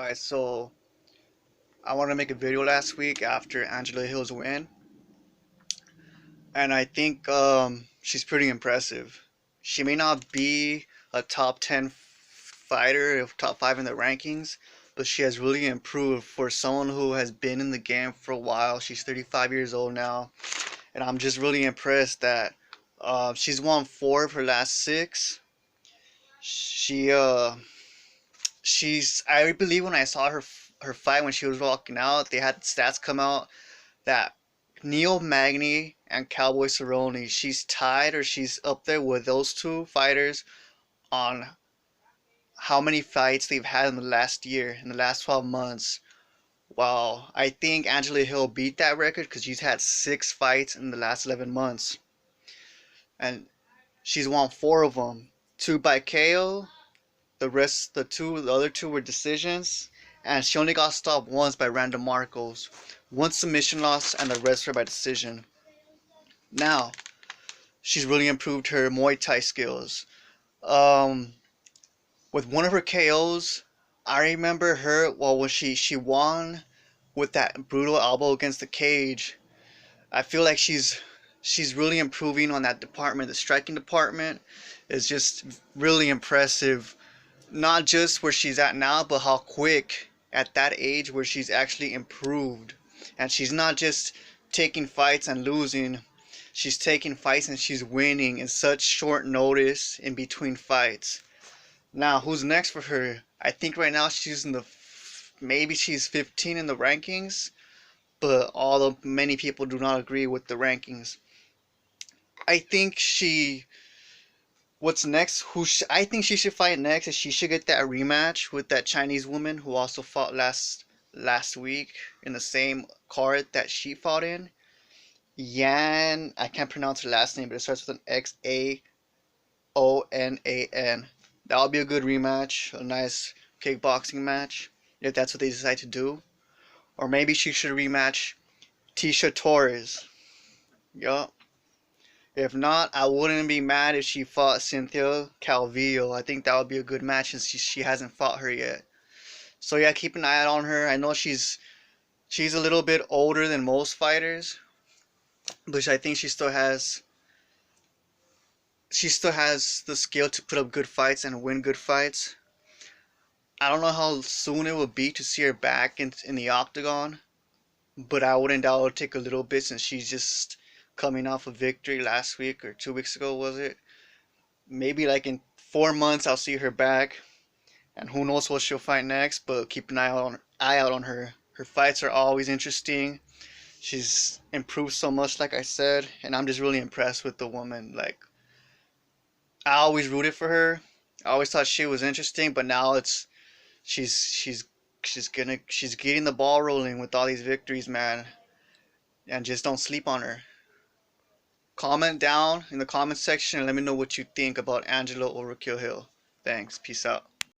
Alright, so I want to make a video last week after Angela Hill's win, and I think she's pretty impressive. She may not be a top 10 fighter, if top 5 in the rankings, but she has really improved for someone who has been in the game for a while. She's 35 years old now, and I'm just really impressed that she's won 4 of her last 6. She she's I believe when I saw her fight when she was walking out, they had stats come out that Neil Magny and Cowboy Cerrone, she's tied or she's up there with those two fighters on how many fights they've had in the last year, in the last 12 months. Wow, I think Angela Hill beat that record because she's had 6 fights in the last 11 months, and she's won 4 of them. 2 by KO, the other two were decisions, and she only got stopped once by random Marcos. One submission loss, and the rest were by decision. Now, she's really improved her Muay Thai skills. Um, with one of her KOs, I remember her. Well, when she won with that brutal elbow against the cage, I feel like she's really improving on that department. The striking department is just really impressive. Not just where she's at now, but how quick at that age where she's actually improved. And she's not just taking fights and losing. She's taking fights and she's winning in such short notice in between fights. Now, who's next for her? I think right now she's in the maybe she's 15 in the rankings, but although many people do not agree with the rankings, I think what's next? I think she should fight next is she should get that rematch with that Chinese woman who also fought last week in the same card that she fought in. Yan, I can't pronounce her last name, but it starts with an Xaonan. That would be a good rematch, a nice kickboxing match, if that's what they decide to do. Or maybe she should rematch Tisha Torres. Yup. If not, I wouldn't be mad if she fought Cynthia Calvillo. I think that would be a good match since she hasn't fought her yet. So yeah, keep an eye out on her. I know she's a little bit older than most fighters, but I think she still has the skill to put up good fights and win good fights. I don't know how soon it will be to see her back in the octagon, but I wouldn't doubt it'll take a little bit since she's just coming off a victory last week or 2 weeks ago, was it? Maybe like in 4 months I'll see her back, and who knows what she'll fight next. But keep an eye out on her. Her fights are always interesting. She's improved so much, like I said, and I'm just really impressed with the woman. Like, I always rooted for her. I always thought she was interesting, but now she's she's she's getting the ball rolling with all these victories, man. And just don't sleep on her. Comment down in the comment section and let me know what you think about Angela Overkill Hill. Thanks. Peace out.